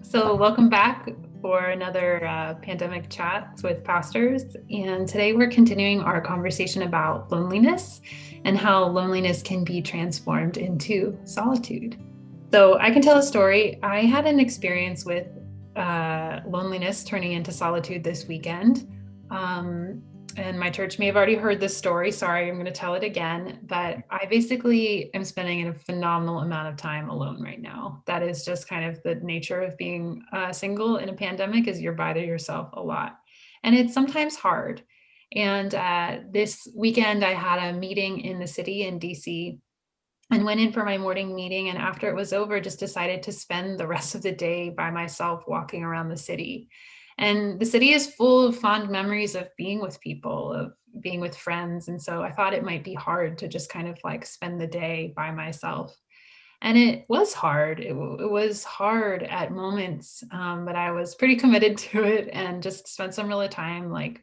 So, welcome back for another pandemic chats with pastors. And today we're continuing our conversation about loneliness and how loneliness can be transformed into solitude. So, I can tell a story. I had an experience with loneliness turning into solitude this weekend. And my church may have already heard this story. Sorry, I'm going to tell it again. But I basically am spending a phenomenal amount of time alone right now. That is just kind of the nature of being single in a pandemic, is you're by yourself a lot. And it's sometimes hard. And this weekend, I had a meeting in the city in DC and went in for my morning meeting. And after it was over, just decided to spend the rest of the day by myself walking around the city. And the city is full of fond memories of being with people, of being with friends. And so I thought it might be hard to just kind of like spend the day by myself. And it was hard. It was hard at moments, but I was pretty committed to it and just spent some real time like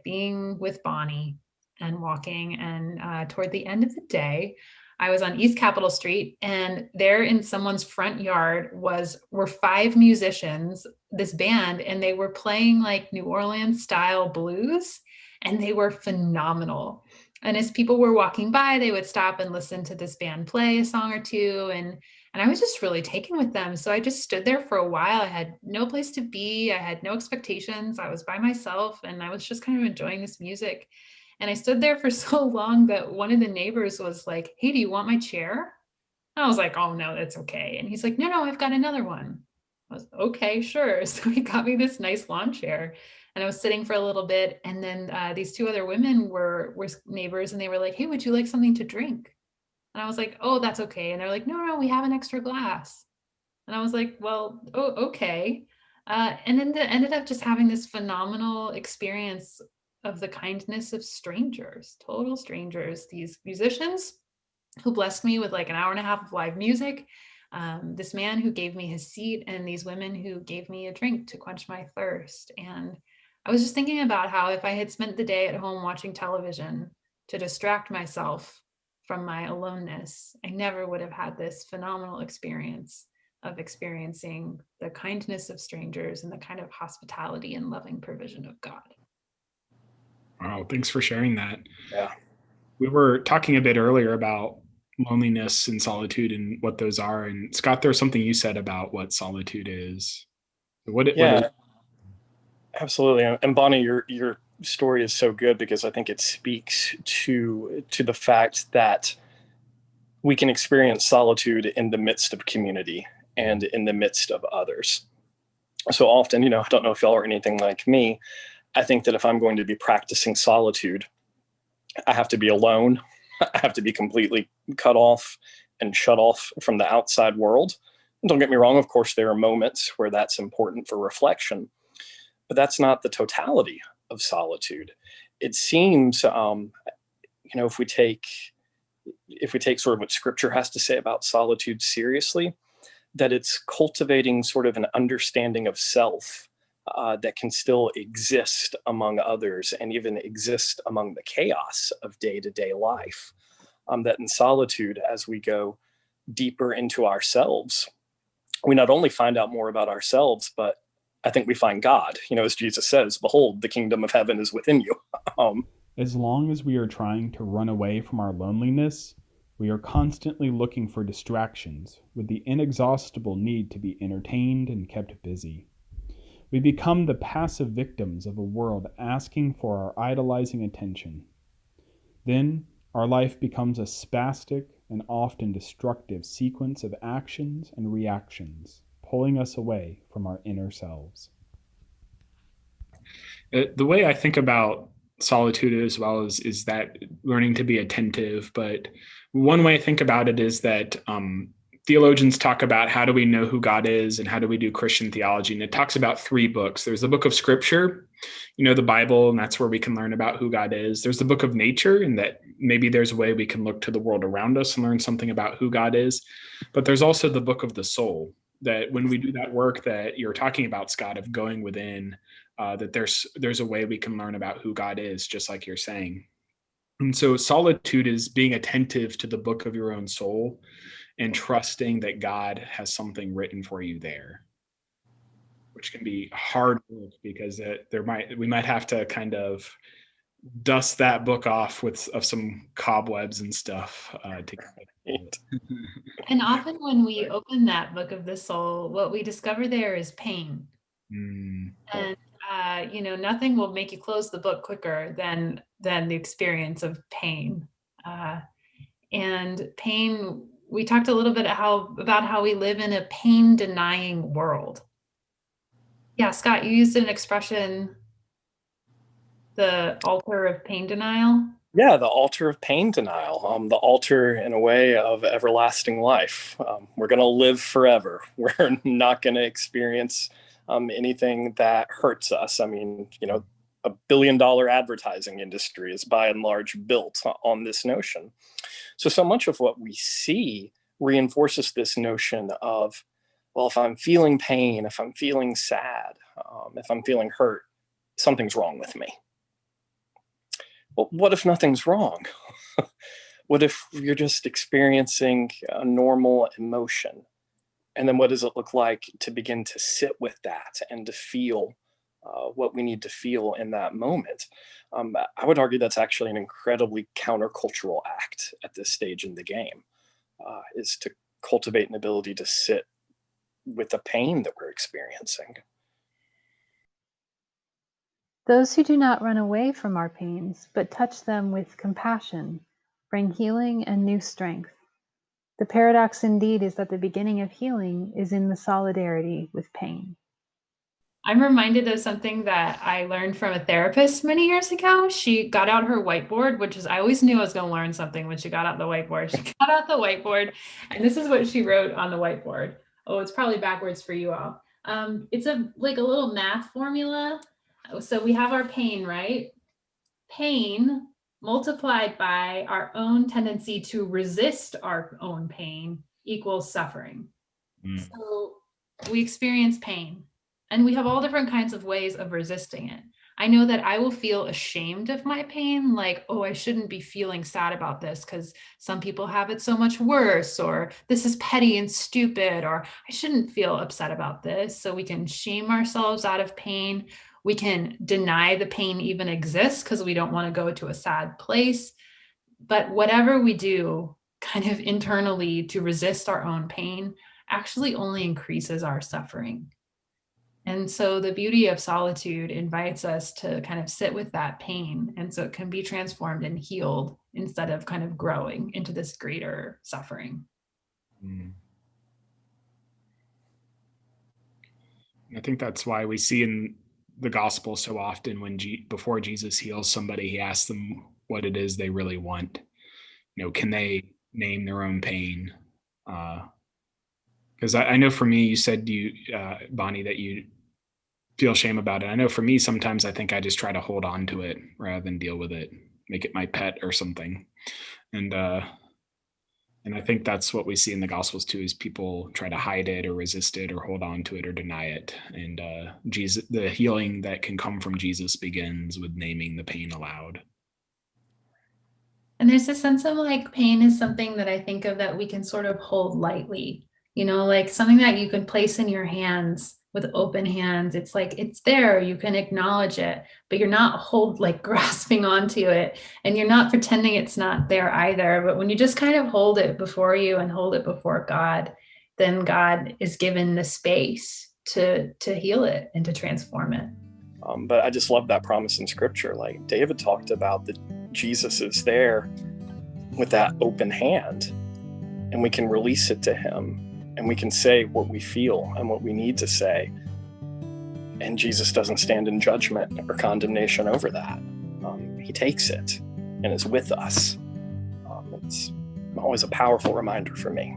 being with Bonnie and walking. And toward the end of the day, I was on East Capitol Street, and there in someone's front yard were five musicians, this band, and they were playing like New Orleans style blues, and they were phenomenal. And as people were walking by, they would stop and listen to this band play a song or two, and I was just really taken with them. So I just stood there for a while. I had no place to be. I had no expectations. I was by myself and I was just kind of enjoying this music. And I stood there for so long that one of the neighbors was like, "Hey, do you want my chair?" And I was like, "Oh, no, that's okay." And he's like, "No, no, I've got another one." I was, "Okay, sure." So he got me this nice lawn chair and I was sitting for a little bit. And then these two other women were neighbors and they were like, "Hey, would you like something to drink?" And I was like, "Oh, that's okay." And they're like, "No, no, we have an extra glass." And I was like, "Well, oh, okay." And then ended up just having this phenomenal experience of the kindness of strangers, total strangers, these musicians who blessed me with like an hour and a half of live music, this man who gave me his seat, and these women who gave me a drink to quench my thirst. And I was just thinking about how if I had spent the day at home watching television to distract myself from my aloneness, I never would have had this phenomenal experience of experiencing the kindness of strangers and the kind of hospitality and loving provision of God. Wow, thanks for sharing that. Yeah. We were talking a bit earlier about loneliness and solitude and what those are. And Scott, there's something you said about what solitude is. What is Yeah, absolutely. And Bonnie, your story is so good because I think it speaks to the fact that we can experience solitude in the midst of community and in the midst of others. So often, I don't know if y'all are anything like me. I think that if I'm going to be practicing solitude, I have to be alone. I have to be completely cut off and shut off from the outside world. And don't get me wrong, of course, there are moments where that's important for reflection, but that's not the totality of solitude. It seems, if we take sort of what Scripture has to say about solitude seriously, that it's cultivating sort of an understanding of self that can still exist among others and even exist among the chaos of day-to-day life. That in solitude, as we go deeper into ourselves, we not only find out more about ourselves, but I think we find God. As Jesus says, "Behold, the kingdom of heaven is within you." Um, As long as we are trying to run away from our loneliness, we are constantly looking for distractions with the inexhaustible need to be entertained and kept busy. We become the passive victims of a world asking for our idolizing attention. Then, our life becomes a spastic and often destructive sequence of actions and reactions, pulling us away from our inner selves. the way I think about solitude as well is that learning to be attentive. But one way I think about it is that theologians talk about how do we know who God is and how do we do Christian theology. And it talks about three books. There's the book of Scripture, the Bible, and that's where we can learn about who God is. There's the book of nature, and that maybe there's a way we can look to the world around us and learn something about who God is. But there's also the book of the soul, that when we do that work that you're talking about, Scott, of going within, that there's a way we can learn about who God is, just like you're saying. And so solitude is being attentive to the book of your own soul and trusting that God has something written for you there. which can be hard work because we might have to kind of dust that book off of some cobwebs and stuff to get it. And often when we open that book of the soul, what we discover there is pain. And nothing will make you close the book quicker than the experience of pain. And pain, we talked a little bit about how we live in a pain-denying world. Yeah, Scott, you used an expression, the altar of pain denial. Yeah, the altar of pain denial, the altar in a way of everlasting life. We're going to live forever. We're not going to experience anything that hurts us. I mean, a billion-dollar advertising industry is by and large built on this notion. So much of what we see reinforces this notion of, well, if I'm feeling pain, if I'm feeling sad, if I'm feeling hurt, something's wrong with me. Well, what if nothing's wrong? What if you're just experiencing a normal emotion? And then what does it look like to begin to sit with that and to feel what we need to feel in that moment? I would argue that's actually an incredibly countercultural act at this stage in the game, is to cultivate an ability to sit with the pain that we're experiencing. Those who do not run away from our pains, but touch them with compassion, bring healing and new strength. The paradox indeed is that the beginning of healing is in the solidarity with pain. I'm reminded of something that I learned from a therapist many years ago. She got out her whiteboard, which is, I always knew I was going to learn something when she got out the whiteboard. She got out the whiteboard, and this is what she wrote on the whiteboard. Oh, it's probably backwards for you all. It's like a little math formula. So we have our pain, right? Pain multiplied by our own tendency to resist our own pain equals suffering. So we experience pain, and we have all different kinds of ways of resisting it. I know that I will feel ashamed of my pain, like, oh, I shouldn't be feeling sad about this because some people have it so much worse, or this is petty and stupid, or I shouldn't feel upset about this. So we can shame ourselves out of pain. We can deny the pain even exists because we don't want to go to a sad place. But whatever we do kind of internally to resist our own pain actually only increases our suffering. And so the beauty of solitude invites us to kind of sit with that pain. And so it can be transformed and healed instead of kind of growing into this greater suffering. I think that's why we see in the gospel so often when before Jesus heals somebody, he asks them what it is they really want. Can they name their own pain? Because I know for me, you said Bonnie, that you feel shame about it. I know for me, sometimes I think I just try to hold on to it rather than deal with it, make it my pet or something. And I think that's what we see in the Gospels too, is people try to hide it or resist it or hold on to it or deny it. And Jesus, the healing that can come from Jesus begins with naming the pain aloud. And there's a sense of like pain is something that I think of that we can sort of hold lightly, like something that you can place in your hands with open hands. It's like, it's there, you can acknowledge it, but you're not grasping onto it, and you're not pretending it's not there either. But when you just kind of hold it before you and hold it before God, then God is given the space to heal it and to transform it. But I just love that promise in scripture. Like David talked about, that Jesus is there with that open hand, and we can release it to him, and we can say what we feel and what we need to say. And Jesus doesn't stand in judgment or condemnation over that. He takes it and is with us. It's always a powerful reminder for me.